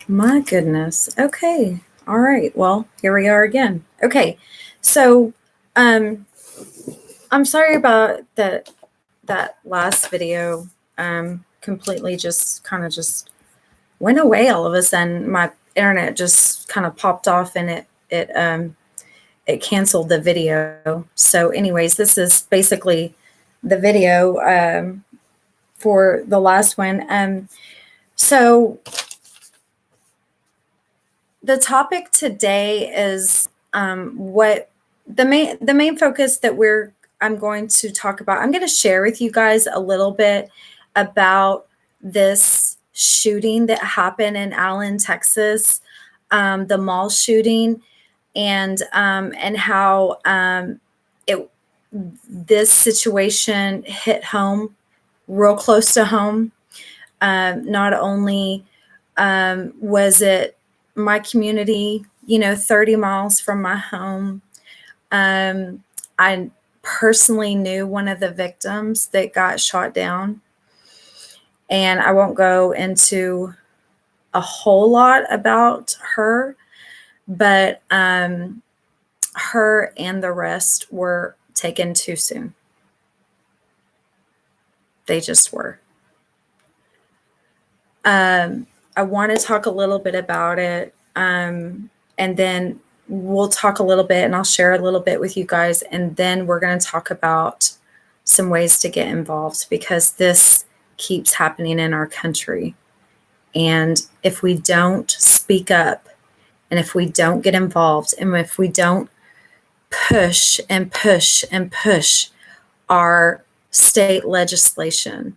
My goodness. Okay. All right. Well, here we are again. Okay. So, um, I'm sorry about that last video. Completely just kind of just went away all of a sudden. My internet just kind of popped off and it canceled the video. So, anyways, this is basically the video for the last one. So the topic today is what the main focus that I'm going to talk about. I'm going to share with you guys a little bit about this shooting that happened in Allen, Texas, the mall shooting, and how it this situation hit home, real close to home. Not only was it my community, 30 miles from my home. I personally knew one of the victims that got shot down. And I won't go into a whole lot about her, but her and the rest were taken too soon. They just were. I want to talk a little bit about it, and then we'll talk a little bit, and I'll share a little bit with you guys, and then we're going to talk about some ways to get involved, because this keeps happening in our country. And if we don't speak up, and if we don't get involved, and if we don't push and push and push our state legislation,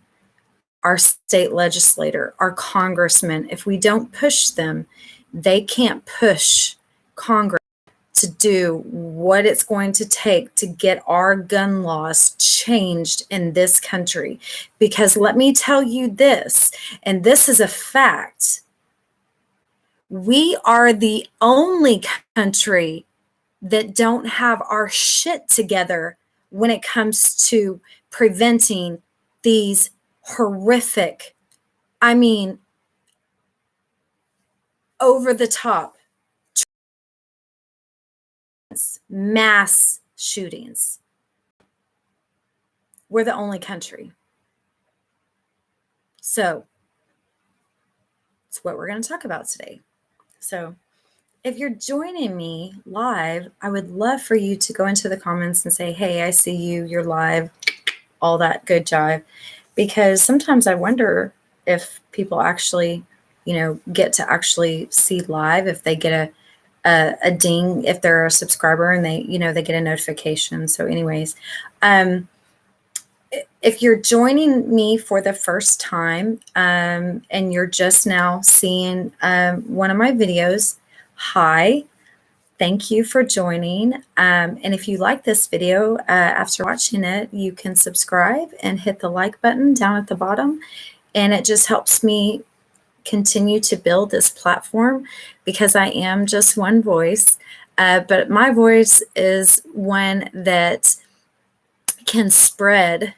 our state legislator, our congressman, if we don't push them, they can't push Congress to do what it's going to take to get our gun laws changed in this country. Because let me tell you this, and this is a fact, we are the only country that don't have our shit together when it comes to preventing these horrific, I mean, over the top mass shootings. We're the only country. So it's what we're going to talk about today. So if you're joining me live, I would love for you to go into the comments and say, hey, I see you, you're live, all that good jive. Because sometimes I wonder if people actually, get to actually see live, if they get a ding, if they're a subscriber and they get a notification. So anyways, if you're joining me for the first time, and you're just now seeing one of my videos, hi, thank you for joining. And if you like this video, after watching it, you can subscribe and hit the like button down at the bottom. And it just helps me continue to build this platform, because I am just one voice. But my voice is one that can spread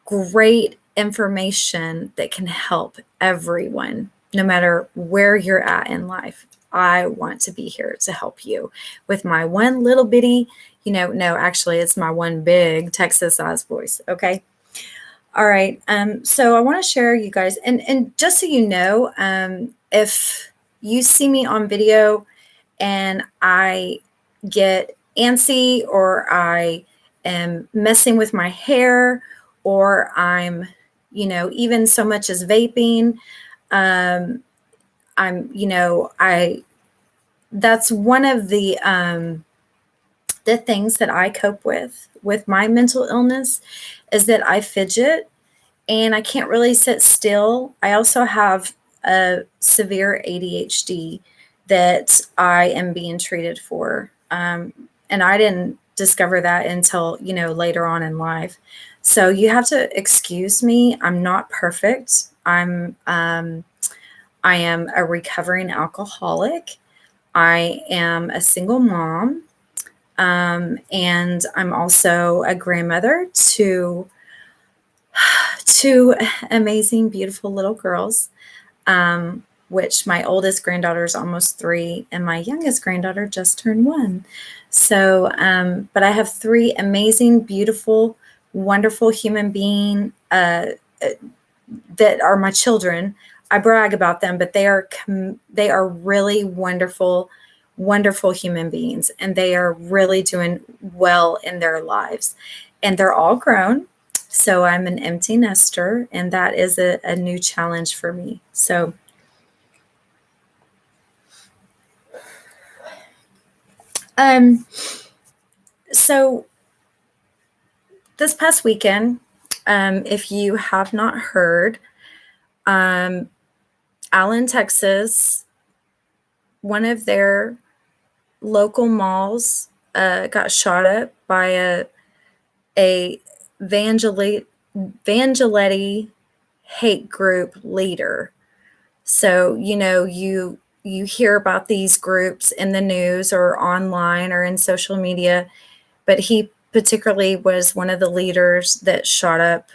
great information that can help everyone, no matter where you're at in life. I want to be here to help you with my one little bitty, no, actually it's my one big Texas-sized voice. Okay. All right. So I want to share you guys, and just so you know, if you see me on video and I get antsy, or I am messing with my hair, or I'm, even so much as vaping, that's one of the things that I cope with my mental illness, is that I fidget and I can't really sit still. I also have a severe ADHD that I am being treated for. And I didn't discover that until, later on in life. So you have to excuse me. I'm not perfect. I am a recovering alcoholic. I am a single mom. And I'm also a grandmother to two amazing, beautiful little girls. which my oldest granddaughter is almost 3 and my youngest granddaughter just turned 1. So, but I have 3 amazing, beautiful, wonderful human beings that are my children. I brag about them, but they are really wonderful, wonderful human beings, and they are really doing well in their lives. And they're all grown. So I'm an empty nester, and that is a new challenge for me. So so this past weekend, if you have not heard, Allen, Texas, one of their local malls got shot up by a Vangelletti hate group leader. So, you hear about these groups in the news or online or in social media, but he particularly was one of the leaders that shot up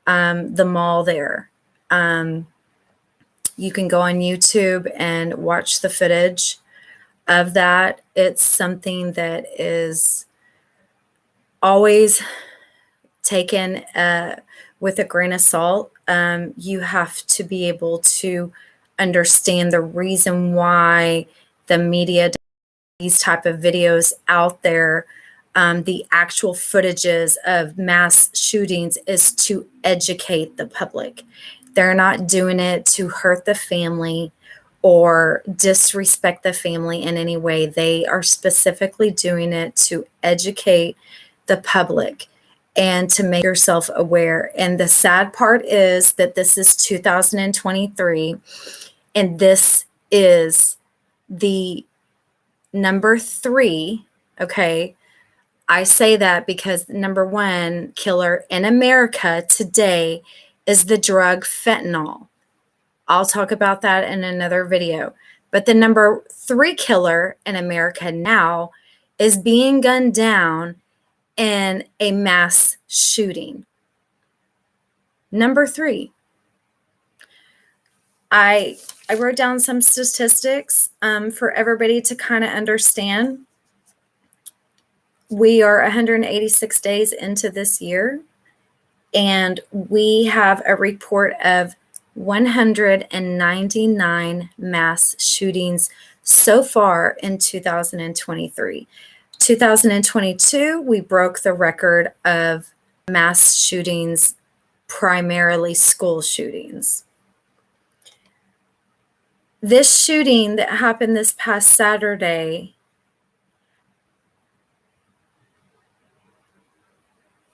the mall there. You can go on YouTube and watch the footage of that. It's something that is always taken with a grain of salt. You have to be able to understand the reason why the media does these type of videos out there. The actual footages of mass shootings is to educate the public. They're not doing it to hurt the family or disrespect the family in any way. They are specifically doing it to educate the public and to make yourself aware. And the sad part is that this is 2023, and this is the number 3, okay? I say that because number 1 killer in America today is the drug fentanyl. I'll talk about that in another video. But the number 3 killer in America now is being gunned down in a mass shooting. Number 3. I wrote down some statistics for everybody to kind of understand. We are 186 days into this year, and we have a report of 199 mass shootings so far in 2023. 2022, we broke the record of mass shootings, primarily school shootings. This shooting that happened this past Saturday,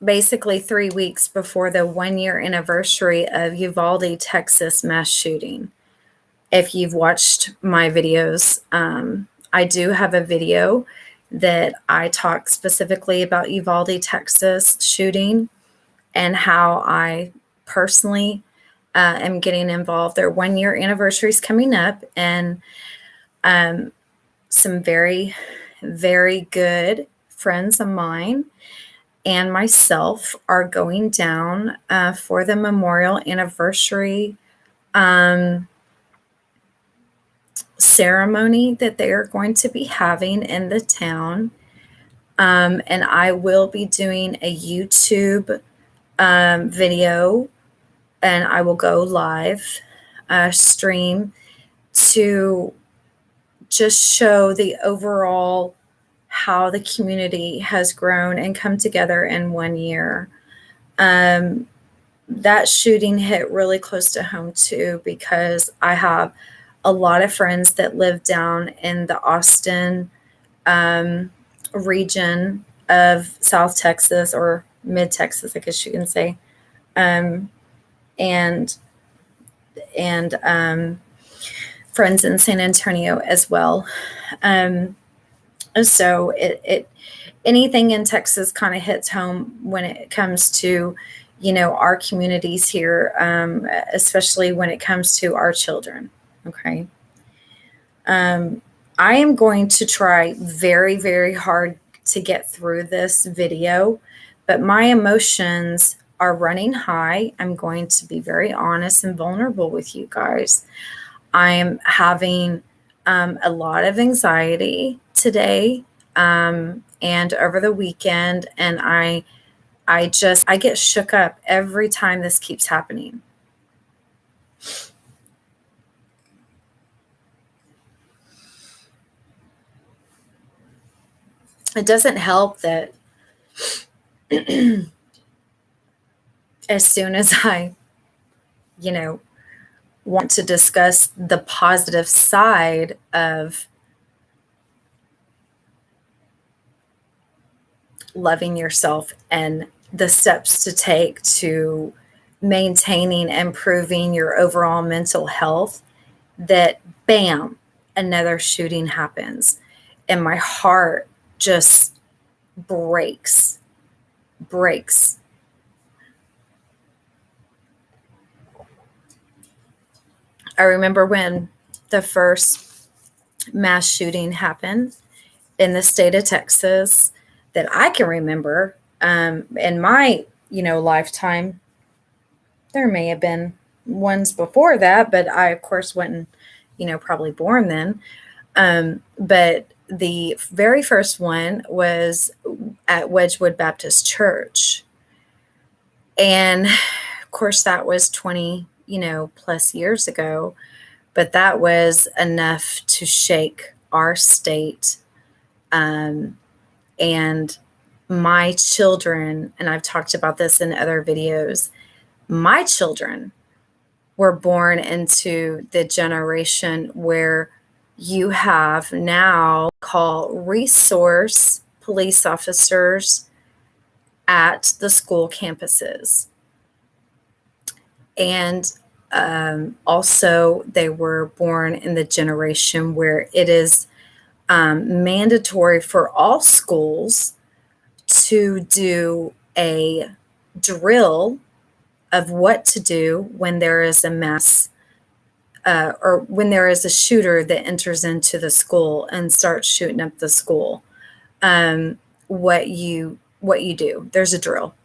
basically 3 weeks before the 1-year anniversary of Uvalde, Texas mass shooting. If you've watched my videos, I do have a video that I talk specifically about Uvalde, Texas shooting and how I personally am getting involved. Their 1-year anniversary is coming up, and some very, very good friends of mine and myself are going down for the memorial anniversary ceremony that they are going to be having in the town. And I will be doing a YouTube video, and I will go live stream to just show the overall how the community has grown and come together in 1 year. That shooting hit really close to home too, because I have a lot of friends that live down in the Austin region of South Texas, or mid Texas, I guess you can say. And friends in San Antonio as well. So anything in Texas kind of hits home when it comes to, our communities here, especially when it comes to our children. Okay. I am going to try very, very hard to get through this video, but my emotions are running high. I'm going to be very honest and vulnerable with you guys. I'm having a lot of anxiety today and over the weekend, and I get shook up every time this keeps happening. It doesn't help that as soon as I, want to discuss the positive side of loving yourself and the steps to take to maintaining and improving your overall mental health, that bam, another shooting happens. And my heart just breaks. I remember when the first mass shooting happened in the state of Texas that I can remember in my, lifetime. There may have been ones before that, but I, of course, wasn't, probably born then. But the very first one was at Wedgwood Baptist Church. And of course, that was 20, plus years ago. But that was enough to shake our state. And my children, and I've talked about this in other videos, my children were born into the generation where you have now call resource police officers at the school campuses. And also they were born in the generation where it is mandatory for all schools to do a drill of what to do when there is a mass or when there is a shooter that enters into the school and starts shooting up the school. What you do. There's a drill.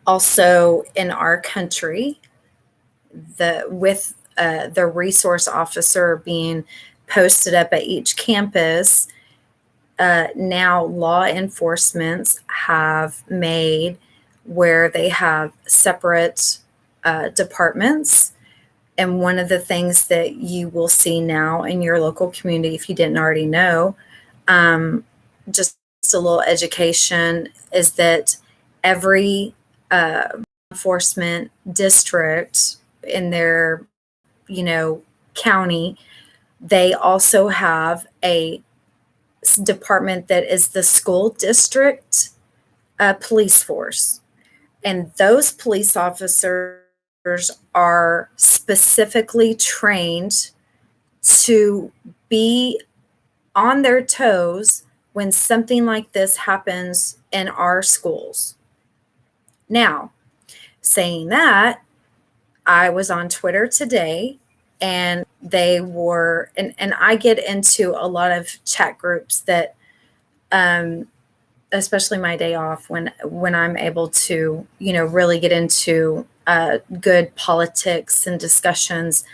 Also in our country, with the resource officer being posted up at each campus, now law enforcement have made where they have separate departments. And one of the things that you will see now in your local community, if you didn't already know, just a little education, is that every enforcement district in their, county, they also have a department that is the school district police force. And those police officers are specifically trained to be on their toes when something like this happens in our schools. Now, saying that, I was on Twitter today, and they were, and I get into a lot of chat groups that, especially my day off, when I'm able to, really get into good politics and discussions.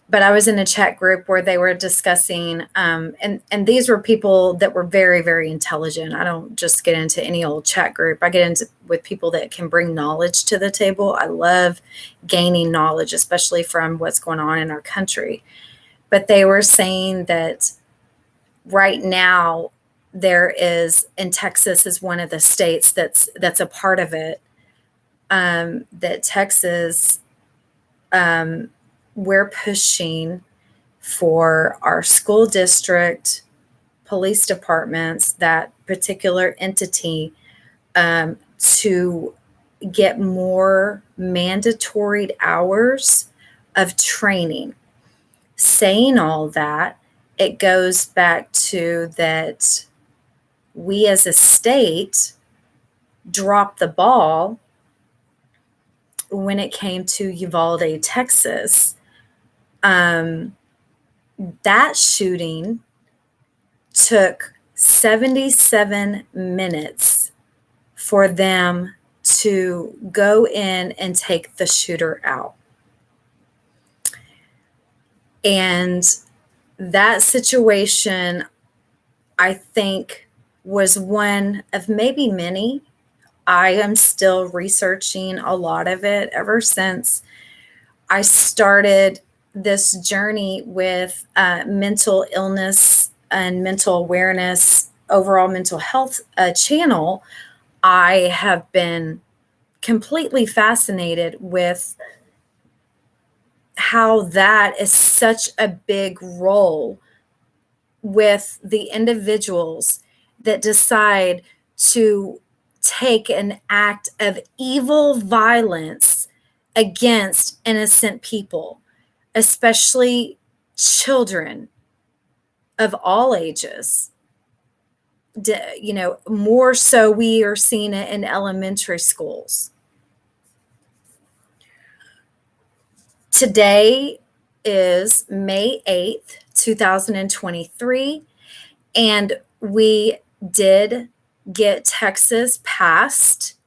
But I was in a chat group where they were discussing, and these were people that were very, very intelligent. I don't just get into any old chat group. I get into with people that can bring knowledge to the table. I love gaining knowledge, especially from what's going on in our country. But they were saying that right now there is, and Texas is one of the states that's a part of it, that Texas, we're pushing for our school district, police departments, that particular entity, to get more mandatory hours of training. Saying all that, it goes back to that we as a state dropped the ball when it came to Uvalde, Texas. That shooting took 77 minutes for them to go in and take the shooter out. And that situation, I think, was one of maybe many. I am still researching a lot of it ever since I started this journey with mental illness and mental awareness, overall mental health channel. I have been completely fascinated with how that is such a big role with the individuals that decide to take an act of evil violence against innocent people, especially children of all ages. More so we are seeing it in elementary schools. Today is May 8th, 2023, and we did get Texas passed.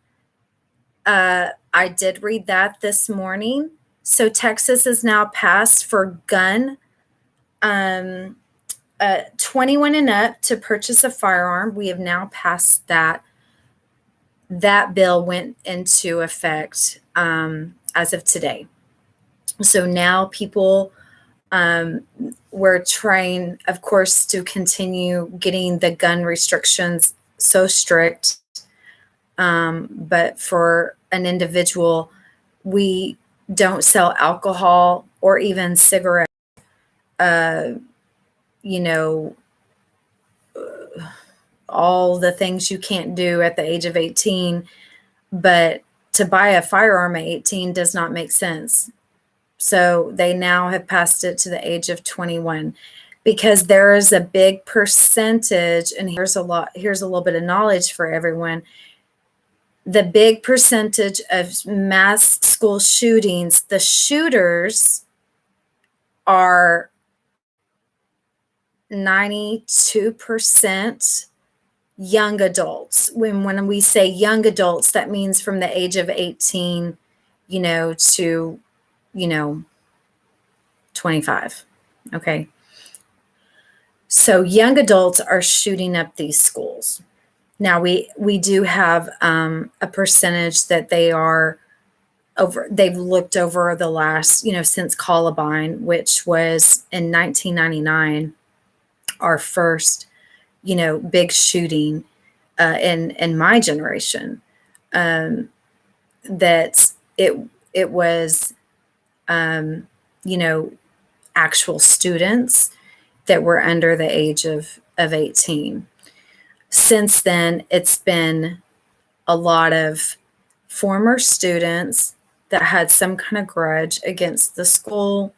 I did read that this morning. So Texas is now passed for gun 21 and up to purchase a firearm. We have now passed that. That bill went into effect as of today. So now people, we're trying, of course, to continue getting the gun restrictions so strict. But for an individual, we don't sell alcohol or even cigarettes. All the things you can't do at the age of 18, but to buy a firearm at 18 does not make sense. So they now have passed it to the age of 21 because there is a big percentage, and here's a little bit of knowledge for everyone. The big percentage of mass school shootings, the shooters are 92% young adults. When we say young adults, that means from the age of 18, to 25. Okay. So young adults are shooting up these schools. Now we do have a percentage that they've looked over the last, since Columbine, which was in 1999, our first, big shooting in my generation. That it was, actual students that were under the age of 18. Since then, it's been a lot of former students that had some kind of grudge against the school,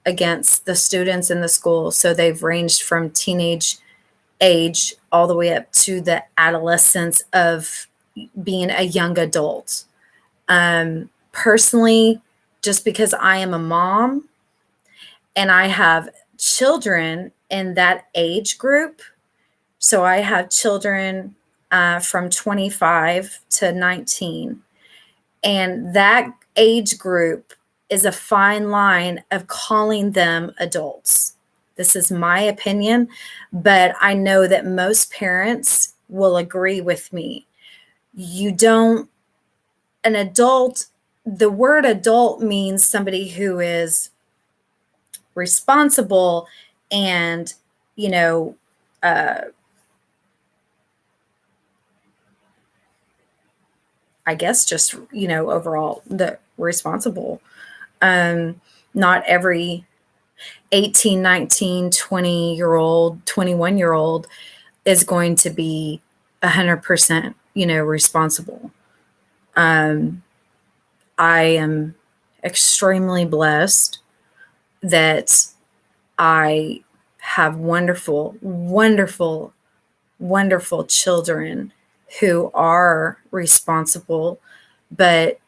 against the students in the school. So they've ranged from teenage age all the way up to the adolescence of being a young adult. Personally, just because I am a mom and I have children in that age group, so I have children from 25 to 19, and that age group is a fine line of calling them adults. This is my opinion, but I know that most parents will agree with me. An adult, the word adult means somebody who is responsible and, I guess just, overall the responsible. Not every 18, 19, 20-year-old, 21-year-old is going to be 100%, responsible. I am extremely blessed that I have wonderful, wonderful, wonderful children who are responsible, but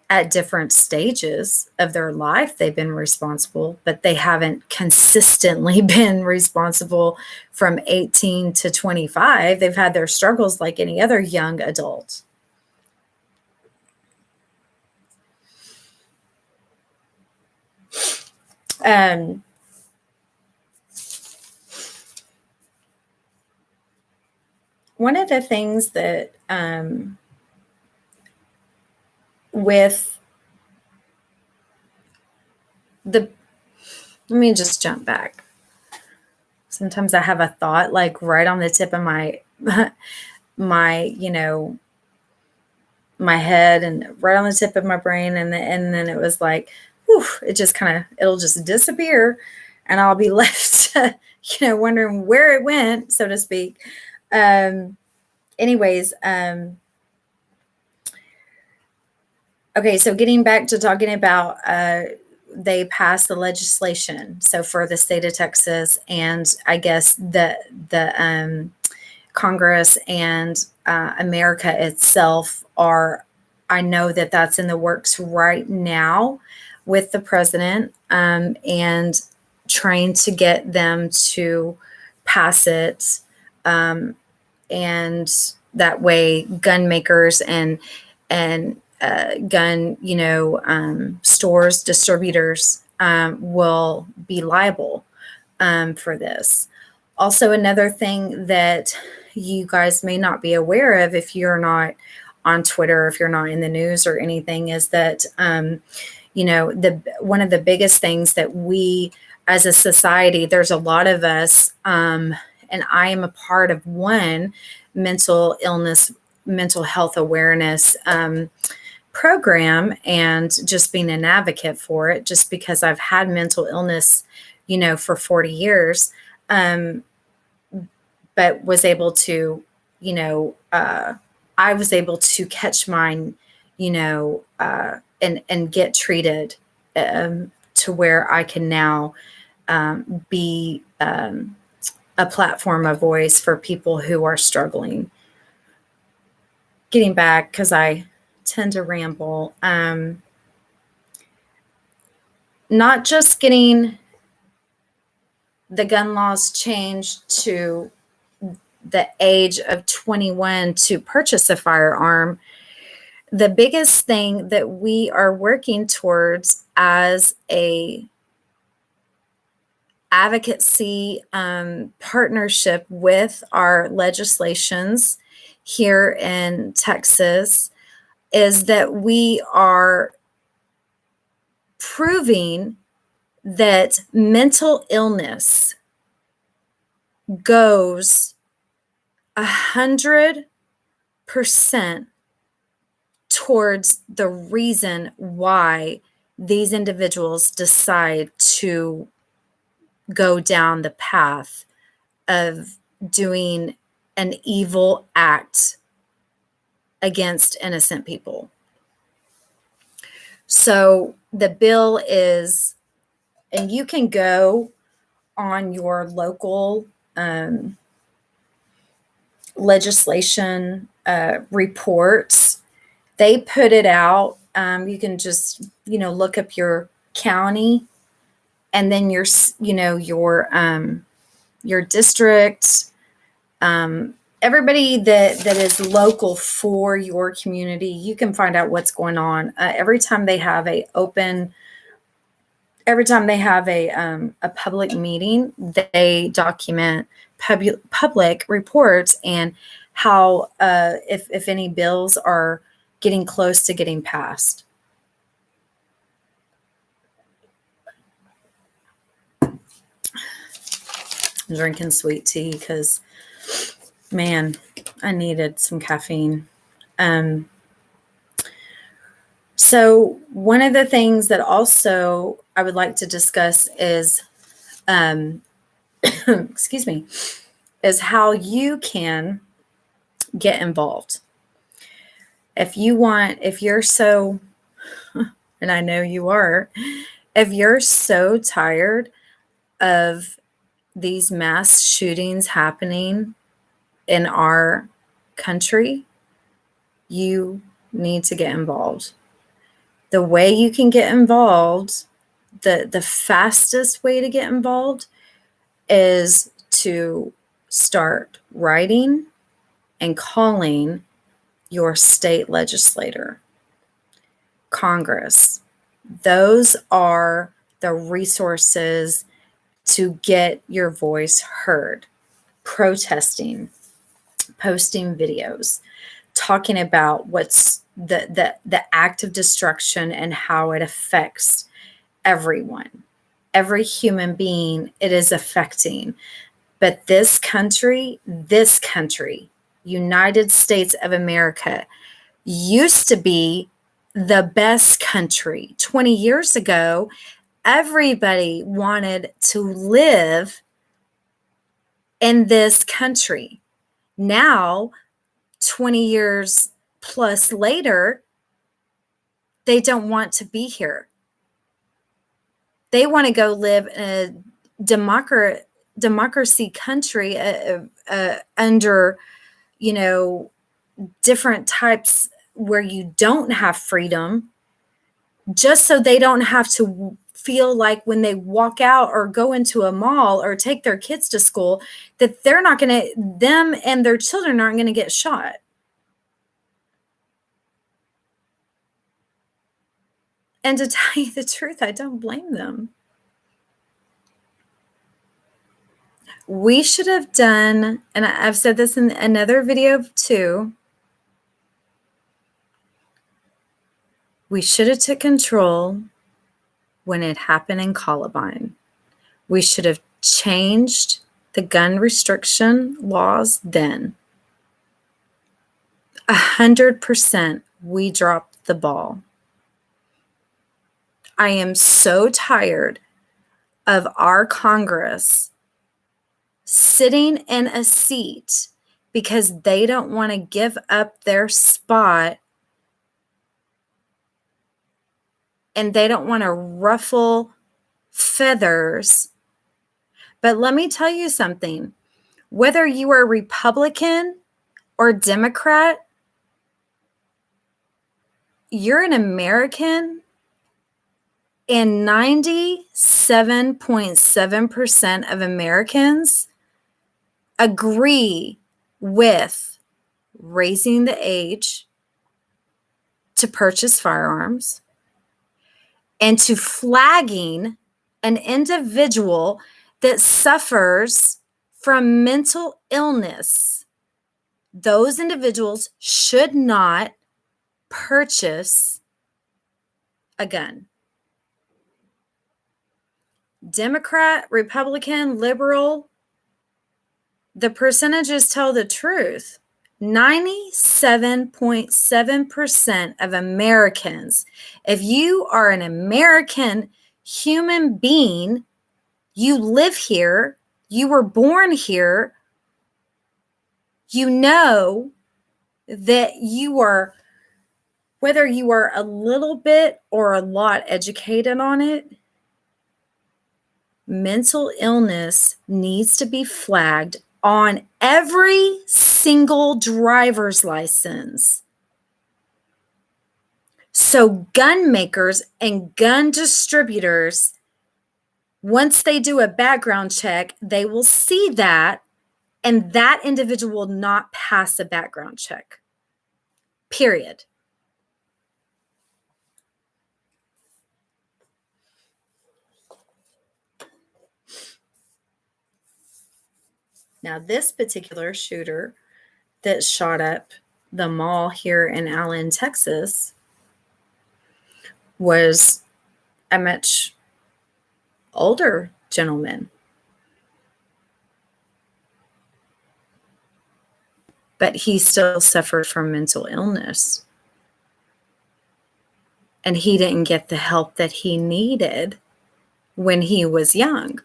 at different stages of their life, they've been responsible, but they haven't consistently been responsible from 18 to 25. They've had their struggles like any other young adult. one of the things that with the, let me just jump back. Sometimes I have a thought like right on the tip of my my my head and right on the tip of my brain, and then it was like, whew, it just kind of, it'll just disappear, and I'll be left wondering where it went, so to speak. Anyways, okay, so getting back to talking about they passed the legislation, so for the state of Texas, and I guess the Congress and America itself are, I know that that's in the works right now with the president, and trying to get them to pass it, and that way gun makers and gun stores, distributors will be liable for this. Also, another thing that you guys may not be aware of if you're not on Twitter, if you're not in the news or anything, is that one of the biggest things that we as a society, there's a lot of us, and I am a part of one mental health awareness program, and just being an advocate for it, just because I've had mental illness, for 40 years. But was able to, I was able to catch mine, and get treated to where I can now be a platform, a voice for people who are struggling. Getting back, because I tend to ramble, not just getting the gun laws changed to the age of 21 to purchase a firearm. The biggest thing that we are working towards as a advocacy partnership with our legislations here in Texas is that we are proving that mental illness goes 100% towards the reason why these individuals decide to go down the path of doing an evil act against innocent people. So the bill is, and you can go on your local legislation reports. They put it out. You can just, look up your county, and then your district, everybody that is local for your community. You can find out what's going on every time they have a public meeting. They document public reports and how if any bills are getting close to getting passed. I'm drinking sweet tea because, man, I needed some caffeine. So one of the things that also I would like to discuss is, excuse me, is how you can get involved. If you're so, and I know you are, if you're so tired of these mass shootings happening in our country, you need to get involved. The way you can get involved, the fastest way to get involved is to start writing and calling your state legislator, Congress. Those are the resources to get your voice heard. Protesting, posting videos talking about what's the act of destruction and how it affects everyone, every human being it is affecting. But this country, United States of America, used to be the best country. 20 years ago, everybody wanted to live in this country. Now, 20 years plus later, they don't want to be here. They want to go live in a democracy country under, different types where you don't have freedom, just so they don't have to feel like when they walk out or go into a mall or take their kids to school that them and their children aren't going to get shot. And to tell you the truth, I don't blame them. We should have done, and I've said this in another video too, we should have took control when it happened in Columbine. We should have changed the gun restriction laws then. 100% we dropped the ball. I am so tired of our Congress sitting in a seat because they don't want to give up their spot and they don't want to ruffle feathers. But let me tell you something. Whether you are Republican or Democrat, you're an American, and 97.7% of Americans agree with raising the age to purchase firearms and to flagging an individual that suffers from mental illness. Those individuals should not purchase a gun. Democrat, Republican, liberal, the percentages tell the truth. 97.7% of Americans, if you are an American human being, you live here, you were born here, you know that you are, whether you are a little bit or a lot educated on it, mental illness needs to be flagged on every single driver's license. So gun makers and gun distributors, once they do a background check, they will see that, and that individual will not pass a background check. Period. Now, this particular shooter that shot up the mall here in Allen, Texas, was a much older gentleman. But he still suffered from mental illness. And he didn't get the help that he needed when he was young,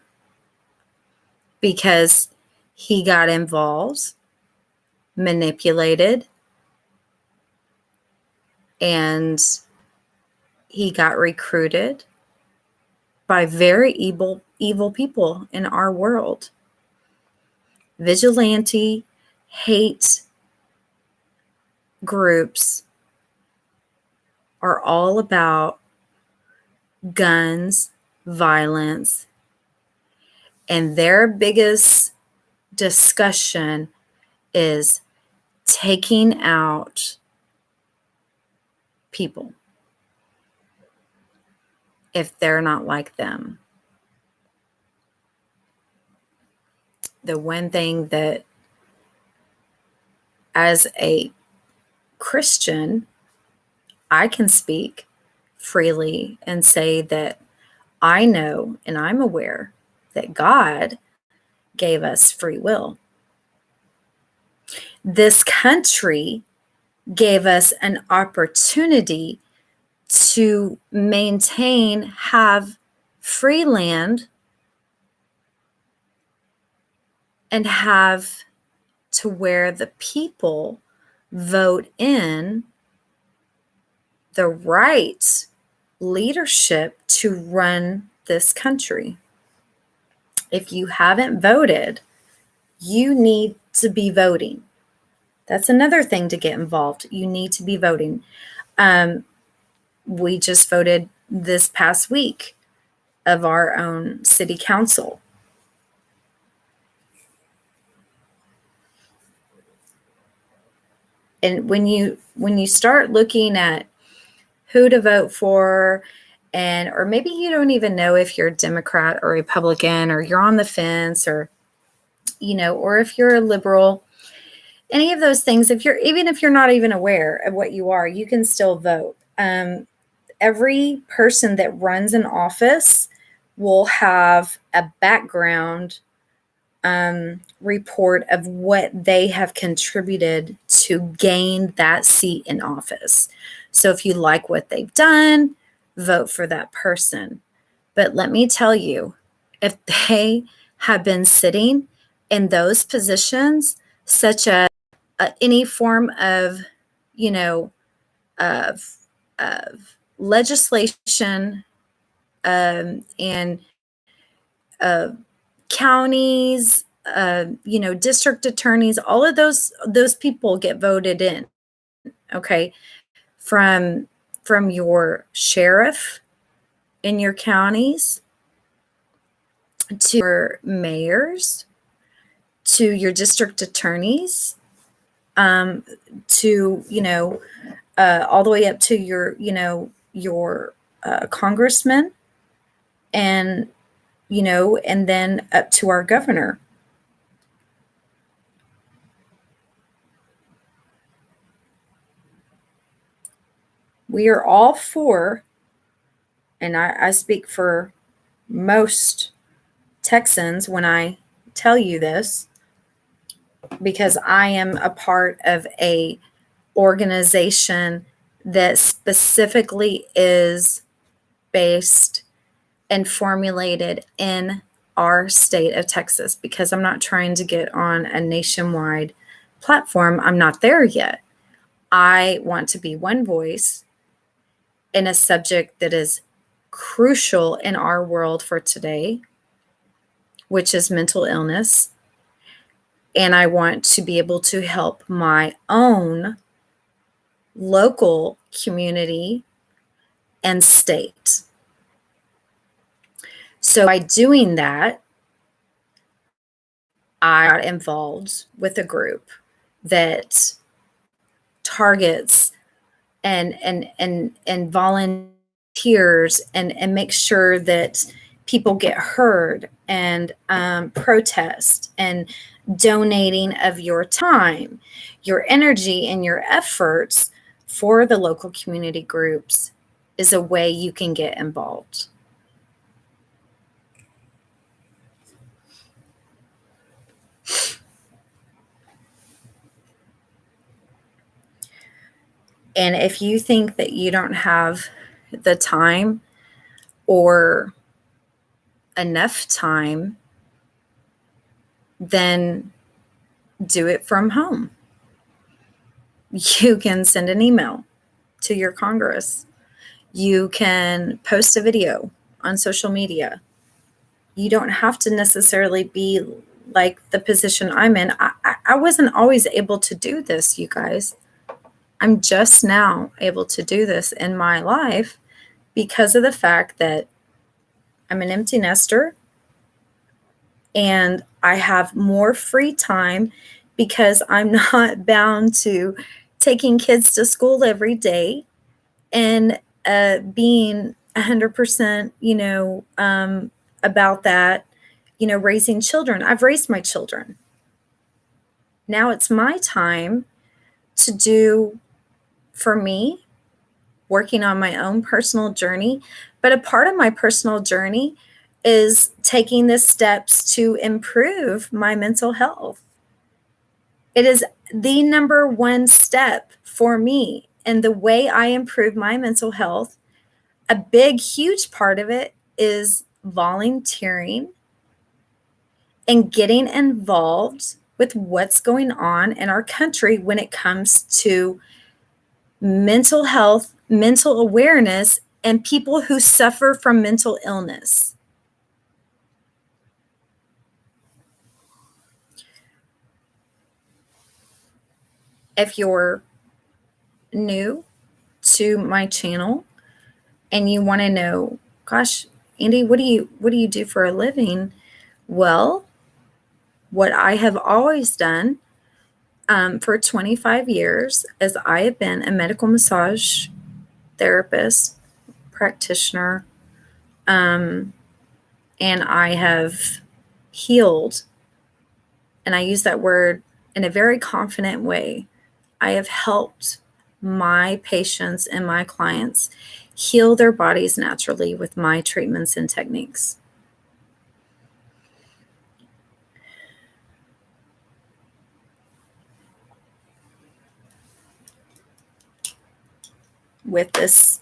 because he got involved, manipulated, and he got recruited by very evil people in our world. Vigilante, hate groups are all about guns, violence, and their biggest discussion is taking out people if they're not like them. The one thing that as a Christian, I can speak freely and say that I know and I'm aware that God gave us free will. This country gave us an opportunity to maintain, have free land, and have to where the people vote in the right leadership to run this country. If you haven't voted, you need to be voting. That's another thing to get involved. You need to be voting. We just voted this past week of our own city council. And when you start looking at who to vote for, and or maybe you don't even know if you're a Democrat or Republican, or you're on the fence, or or if you're a liberal, any of those things, even if you're not even aware of what you are, you can still vote. Every person that runs an office will have a background report of what they have contributed to gain that seat in office. So if you like what they've done, vote for that person. But let me tell you, if they have been sitting in those positions, such as any form of, of legislation, and counties, district attorneys, all of those people get voted in. Okay, from your sheriff in your counties, to your mayors, to your district attorneys, to all the way up to your congressman, and and then up to our governor. We are all for, and I speak for most Texans when I tell you this, because I am a part of a organization that specifically is based and formulated in our state of Texas, because I'm not trying to get on a nationwide platform. I'm not there yet. I want to be one voice in a subject that is crucial in our world for today, which is mental illness. And I want to be able to help my own local community and state. So by doing that, I got involved with a group that targets and volunteers and makes sure that people get heard, and protest, and donating of your time, your energy, and your efforts for the local community groups is a way you can get involved. And if you think that you don't have the time or enough time, then do it from home. You can send an email to your Congress. You can post a video on social media. You don't have to necessarily be like the position I'm in. I wasn't always able to do this, you guys. I'm just now able to do this in my life because of the fact that I'm an empty nester and I have more free time because I'm not bound to taking kids to school every day and being 100%, about that, raising children. I've raised my children. Now it's my time to do for me, working on my own personal journey. But a part of my personal journey is taking the steps to improve my mental health. It is the number one step for me. And the way I improve my mental health, a big, huge part of it is volunteering and getting involved with what's going on in our country when it comes to mental health, mental awareness, and people who suffer from mental illness. If you're new to my channel and you want to know, gosh, Andie, what do you do for a living? Well, what I have always done for 25 years is I have been a medical massage therapist, practitioner, and I have healed, and I use that word in a very confident way. I have helped my patients and my clients heal their bodies naturally with my treatments and techniques. With this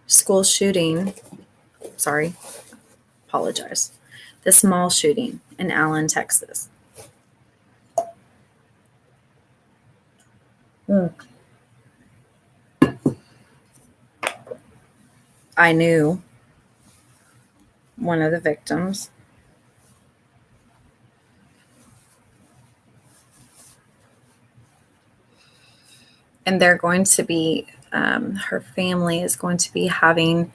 school shooting, the small shooting in Allen, Texas. I knew one of the victims. And they're going to be, her family is going to be having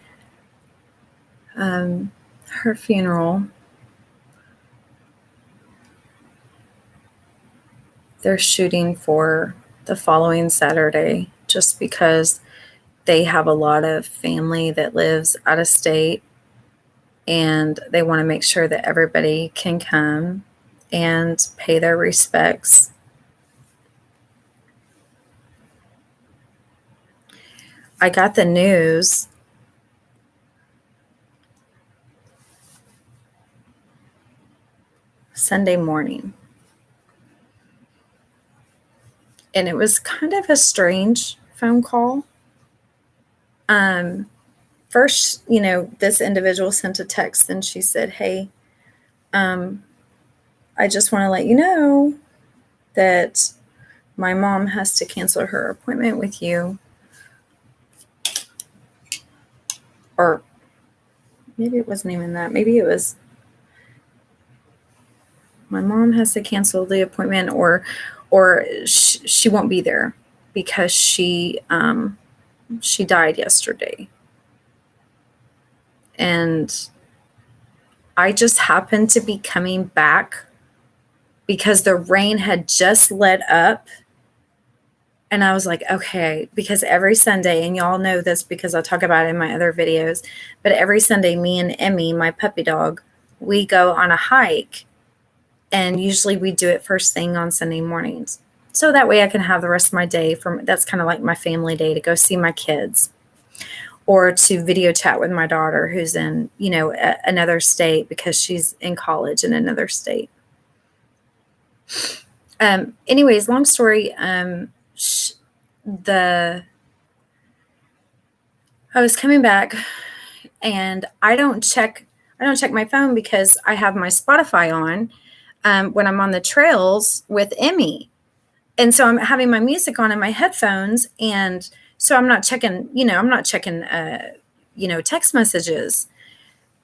her funeral. They're shooting for the following Saturday just because they have a lot of family that lives out of state, and they want to make sure that everybody can come and pay their respects. I got the news Sunday morning, and it was kind of a strange phone call. First, this individual sent a text and she said, "Hey, I just want to let you know that my mom has to cancel her appointment with you." Or maybe it wasn't even that. Maybe it was, my mom has to cancel the appointment, or she won't be there because she died yesterday. And I just happened to be coming back because the rain had just let up. And I was like, okay, because every Sunday, and y'all know this because I talk about it in my other videos, but every Sunday, me and Emmy, my puppy dog, we go on a hike. And usually we do it first thing on Sunday mornings. So that way I can have the rest of my day that's kind of like my family day, to go see my kids or to video chat with my daughter who's in, another state because she's in college in another state. Anyways, long story. I was coming back, and I don't check my phone because I have my Spotify on when I'm on the trails with Emmy. And so I'm having my music on in my headphones, and so I'm not checking, text messages.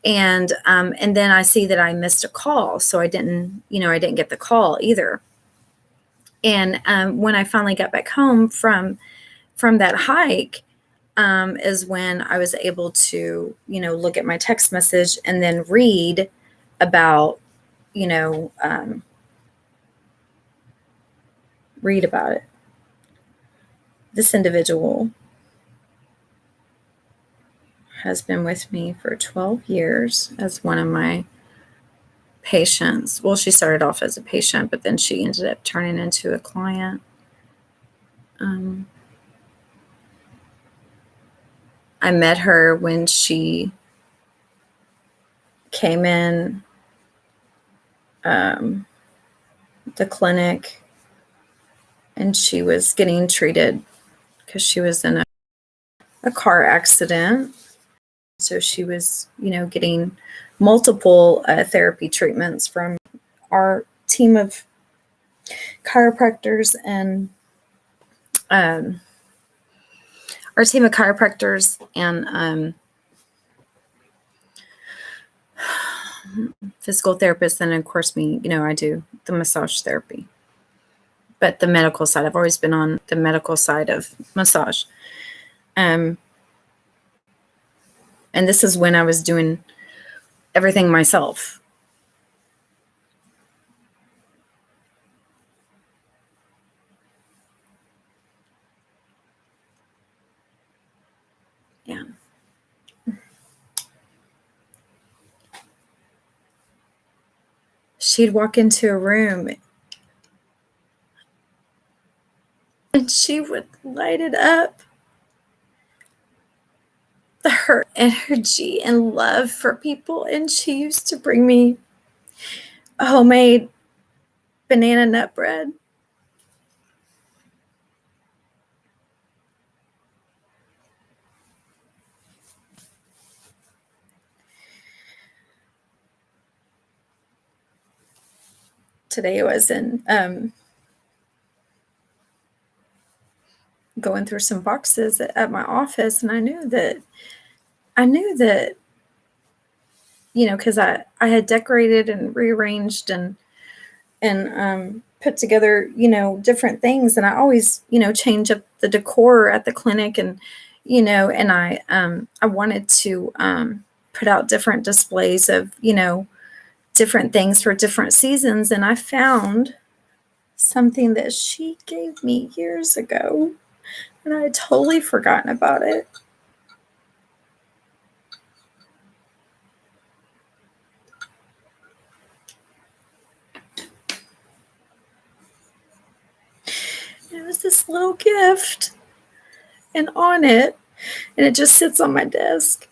And then I see that I missed a call, so I didn't get the call either. And when I finally got back home from that hike, is when I was able to, look at my text message and then read about, read about it. This individual has been with me for 12 years as one of my patients. Well, she started off as a patient, but then she ended up turning into a client. I met her when she came in the clinic, and she was getting treated because she was in a car accident. So she was, getting multiple therapy treatments from our team of chiropractors and physical therapists. And of course me, I do the massage therapy. But the medical side, I've always been on the medical side of massage. And this is when I was doing everything myself. Yeah. She'd walk into a room and she would light it up. Her energy and love for people. And she used to bring me a homemade banana nut bread. Today I was going through some boxes at my office, and I knew that, because I had decorated and rearranged and put together, different things. And I always, change up the decor at the clinic, and, and I wanted to put out different displays of, different things for different seasons. And I found something that she gave me years ago, and I had totally forgotten about it. It was this little gift, and on it, and it just sits on my desk.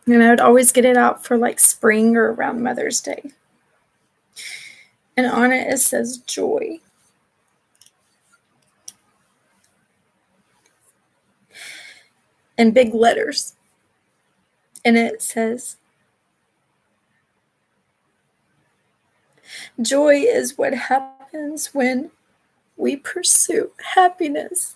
And I would always get it out for like spring or around Mother's Day. And on it says joy. In big letters. And it says, joy is what happens when we pursue happiness.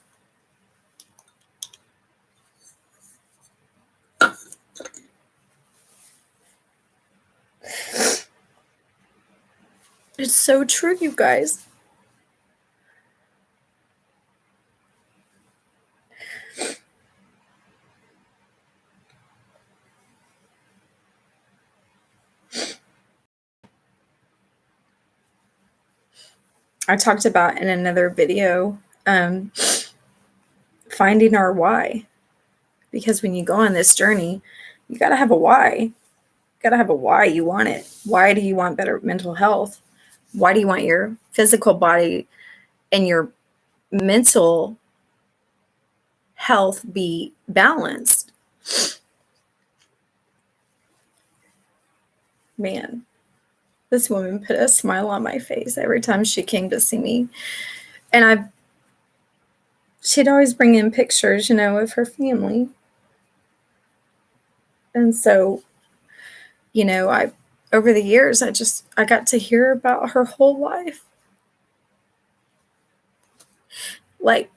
It's so true, you guys. I talked about in another video, finding our why. Because when you go on this journey, you got to have a why. You got to have a why you want it. Why do you want better mental health? Why do you want your physical body and your mental health be balanced? Man, this woman put a smile on my face every time she came to see me. And she'd always bring in pictures, of her family. And so, over the years, I got to hear about her whole life. Like,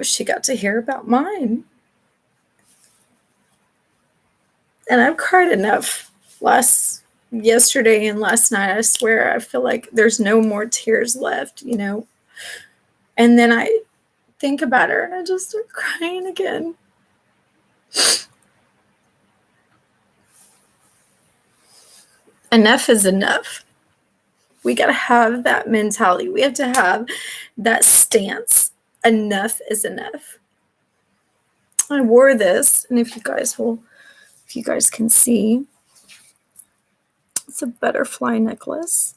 she got to hear about mine. And I've cried enough yesterday and last night. I swear, I feel like there's no more tears left, And then I think about her and I just start crying again. Enough is enough. We got to have that mentality. We have to have that stance. Enough is enough. I wore this, and if you guys can see, it's a butterfly necklace.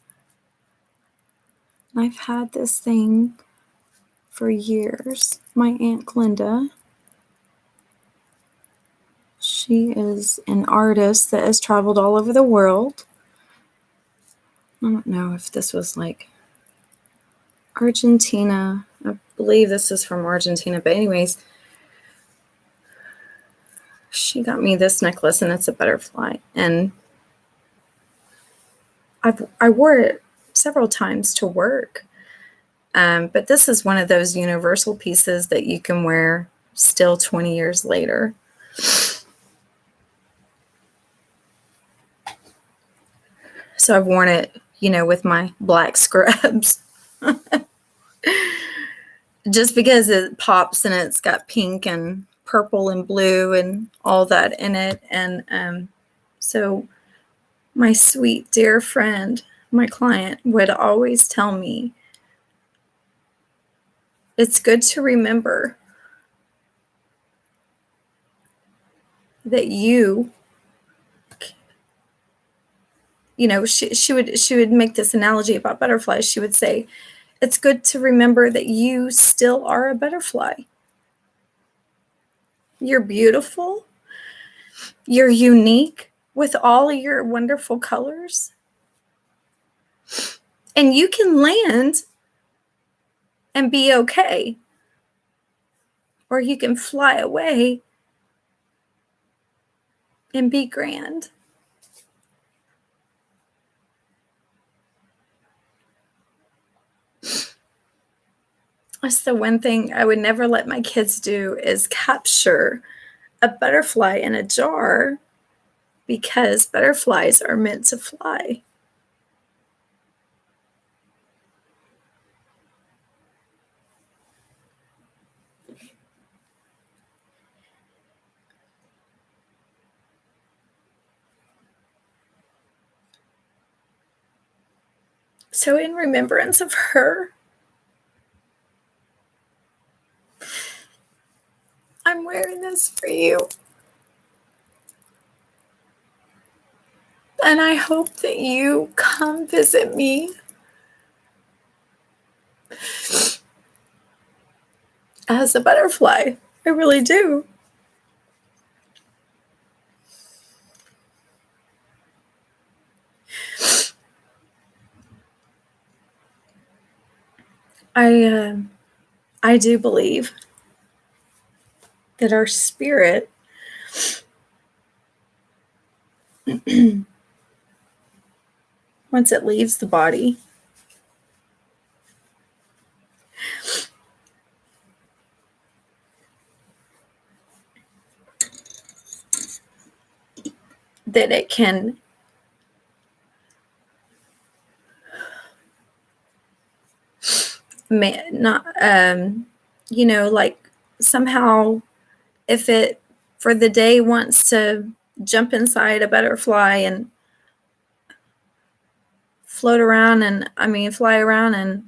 I've had this thing for years. My Aunt Glenda, she is an artist that has traveled all over the world. I don't know if this was like Argentina. I believe this is from Argentina, but anyways, she got me this necklace and it's a butterfly, and I wore it several times to work. But this is one of those universal pieces that you can wear still 20 years later. So I've worn it, with my black scrubs. Just because it pops and it's got pink and purple and blue and all that in it. And so my sweet, dear friend, my client, would always tell me, it's good to remember that she would make this analogy about butterflies. She would say, it's good to remember that you still are a butterfly. You're beautiful. You're unique with all of your wonderful colors. And you can land and be okay. Or you can fly away and be grand. That's the one thing I would never let my kids do, is capture a butterfly in a jar, because butterflies are meant to fly. So in remembrance of her, I'm wearing this for you. And I hope that you come visit me as a butterfly. I really do. I do believe that our spirit once it leaves the body, that it can not, like somehow, if it for the day wants to jump inside a butterfly and float around and fly around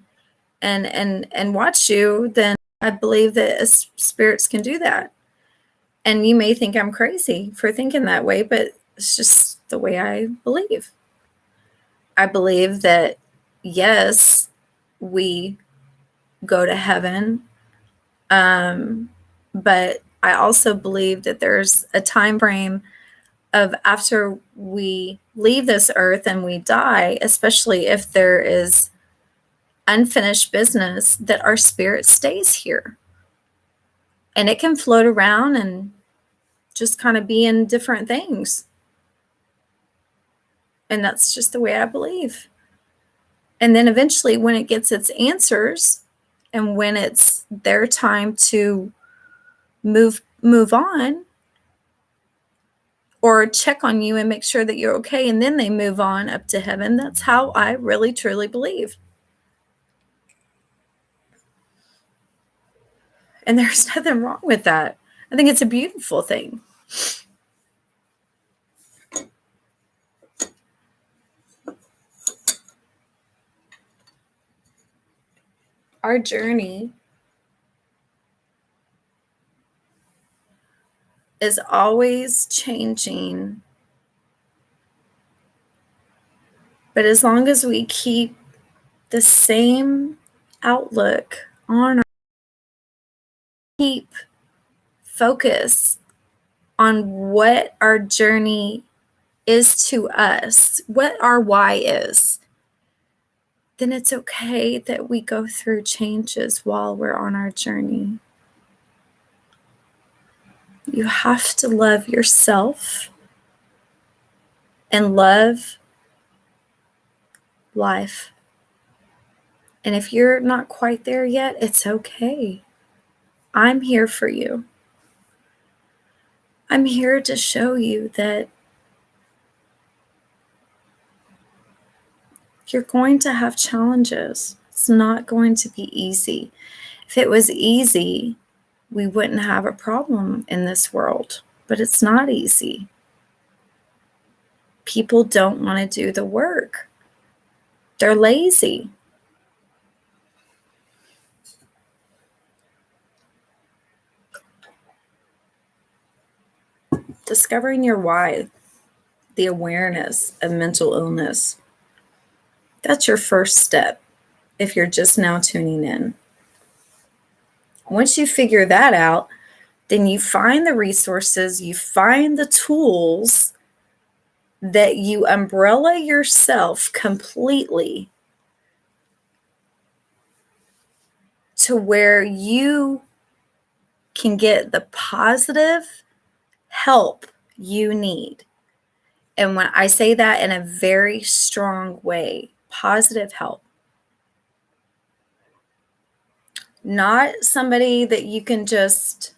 and watch you, then I believe that spirits can do that. And you may think I'm crazy for thinking that way, but it's just the way I believe. I believe that, yes, we go to heaven, but I also believe that there's a time frame of after we leave this earth and we die, especially if there is unfinished business, that our spirit stays here. And it can float around and just kind of be in different things. And that's just the way I believe. And then eventually, when it gets its answers and when it's their time to move on, or check on you and make sure that you're okay, and then they move on up to heaven. That's how I really, truly believe. And there's nothing wrong with that. I think it's a beautiful thing. Our journey is always changing. But as long as we keep the same outlook on keep focus on what our journey is to us, what our why is, then it's okay that we go through changes while we're on our journey. You have to love yourself and love life. And if you're not quite there yet, it's okay. I'm here for you. I'm here to show you that you're going to have challenges. It's not going to be easy. If it was easy, we wouldn't have a problem in this world, but it's not easy. People don't want to do the work. They're lazy. Discovering your why, the awareness of mental illness, that's your first step if you're just now tuning in. Once you figure that out, then you find the resources, you find the tools that you umbrella yourself completely to where you can get the positive help you need. And when I say that in a very strong way, positive help. Not somebody that you can just,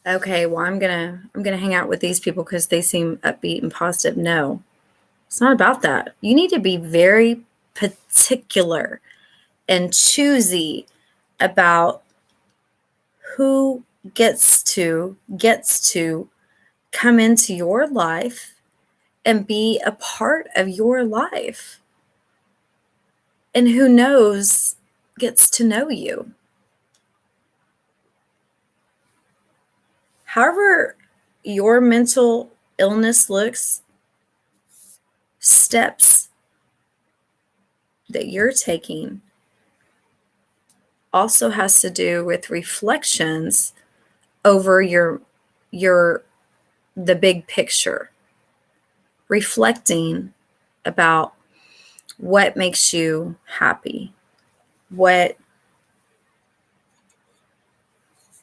okay, well, I'm gonna hang out with these people because they seem upbeat and positive. No, it's not about that. You need to be very particular and choosy about who gets to come into your life and be a part of your life. And who knows, gets to know you. However your mental illness looks, steps that you're taking also has to do with reflections over the big picture. Reflecting about what makes you happy, what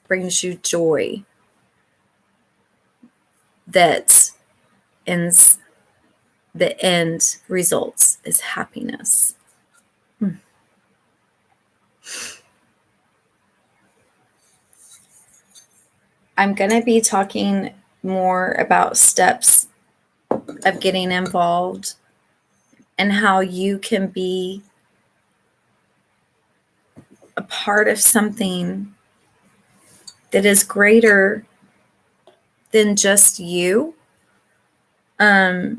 brings you joy, that ends, the end results is happiness. I'm going to be talking more about steps of getting involved and how you can be a part of something that is greater than just you. How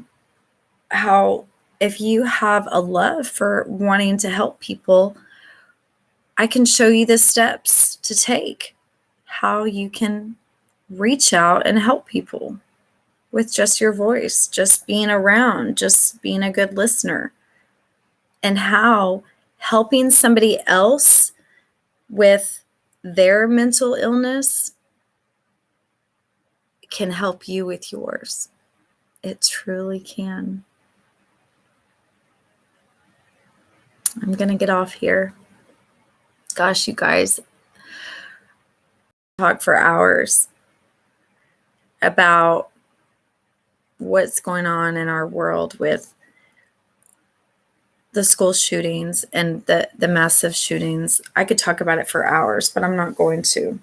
if you have a love for wanting to help people, I can show you the steps to take, how you can reach out and help people with just your voice, just being around, just being a good listener, and how helping somebody else with their mental illness can help you with yours. It truly can. I'm going to get off here. Gosh, you guys, talk for hours about what's going on in our world with the school shootings and the massive shootings. I could talk about it for hours, but I'm not going to,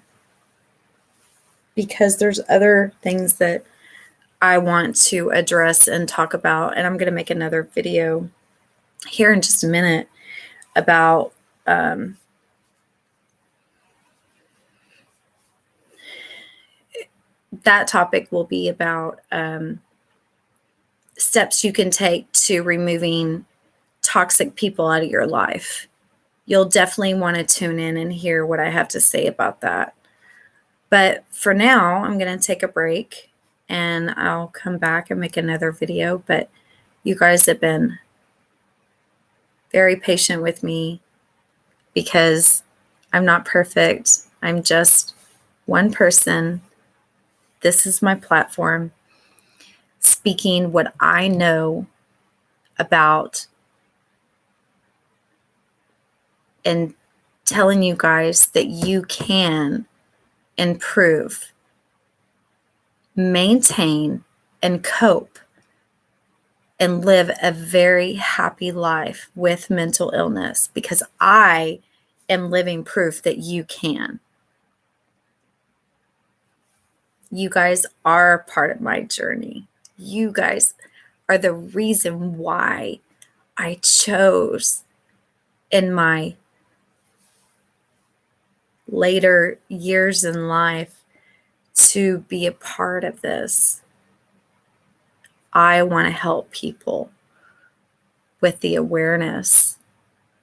because there's other things that I want to address and talk about. And I'm going to make another video here in just a minute about that topic will be about steps you can take to removing toxic people out of your life. You'll definitely want to tune in and hear what I have to say about that. But for now, I'm going to take a break and I'll come back and make another video. But you guys have been very patient with me, because I'm not perfect. I'm just one person. This is my platform, speaking what I know about and telling you guys that you can improve, maintain, and cope and live a very happy life with mental illness, because I am living proof that you can. You guys are part of my journey. You guys are the reason why I chose in my later years in life to be a part of this. I want to help people with the awareness,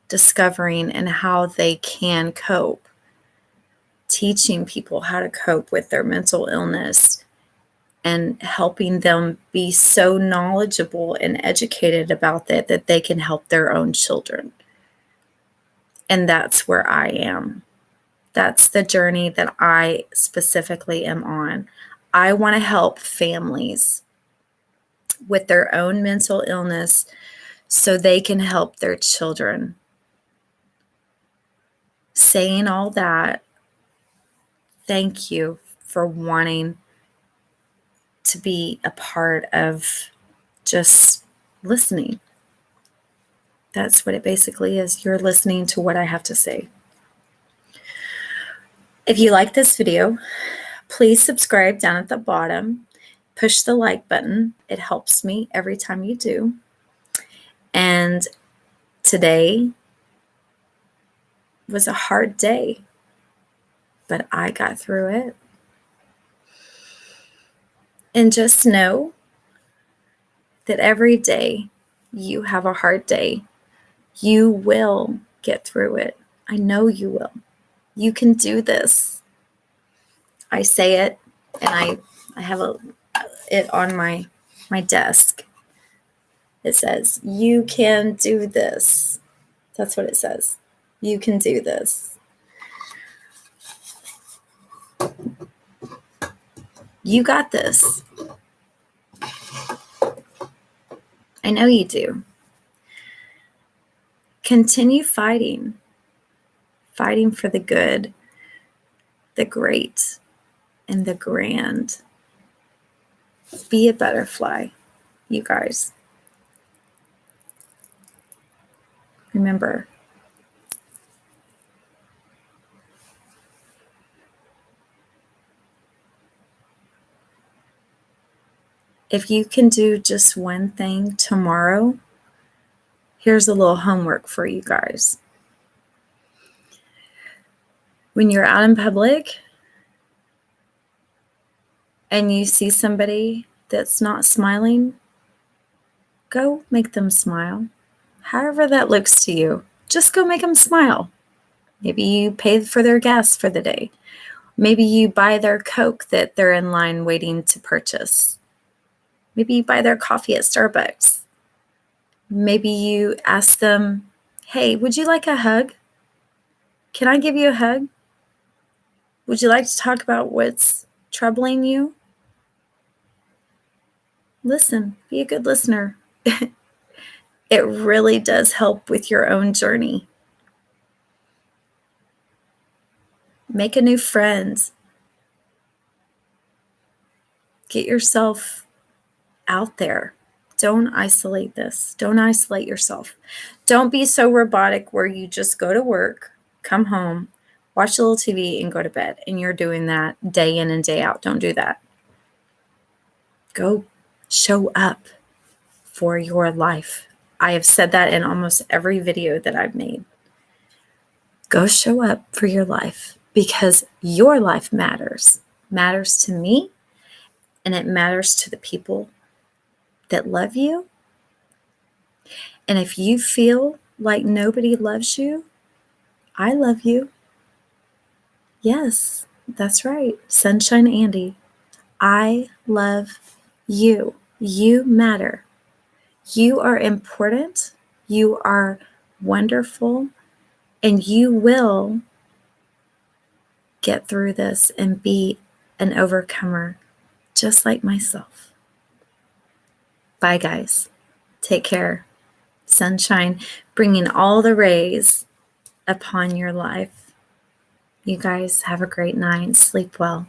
discovering and how they can cope, teaching people how to cope with their mental illness, and helping them be so knowledgeable and educated about that that they can help their own children. And that's where I am. That's the journey that I specifically am on. I want to help families with their own mental illness so they can help their children. Saying all that, thank you for wanting to be a part of just listening. That's what it basically is. You're listening to what I have to say. If you like this video, please subscribe down at the bottom. Push the like button. It helps me every time you do. And today was a hard day, but I got through it. And just know that every day you have a hard day, you will get through it. I know you will. You can do this. I say it, and I have it on my desk. It says, you can do this. That's what it says. You can do this. You got this. I know you do. Continue fighting. Fighting for the good, the great, and the grand. Be a butterfly, you guys. Remember, if you can do just one thing tomorrow, here's a little homework for you guys. When you're out in public and you see somebody that's not smiling, go make them smile. However that looks to you, just go make them smile. Maybe you pay for their gas for the day. Maybe you buy their Coke that they're in line waiting to purchase. Maybe you buy their coffee at Starbucks. Maybe you ask them, hey, would you like a hug? Can I give you a hug? Would you like to talk about what's troubling you? Listen, be a good listener. It really does help with your own journey. Make a new friend. Get yourself out there. Don't isolate this. Don't isolate yourself. Don't be so robotic where you just go to work, come home, watch a little TV, and go to bed. And you're doing that day in and day out. Don't do that. Go show up for your life. I have said that in almost every video that I've made. Go show up for your life, because your life matters. Matters to me, and it matters to the people that love you. And if you feel like nobody loves you, I love you. Yes, that's right. Sunshine-Andie. I love you. You matter. You are important. You are wonderful. And you will get through this and be an overcomer, just like myself. Bye, guys. Take care. Sunshine, bringing all the rays upon your life. You guys have a great night. Sleep well.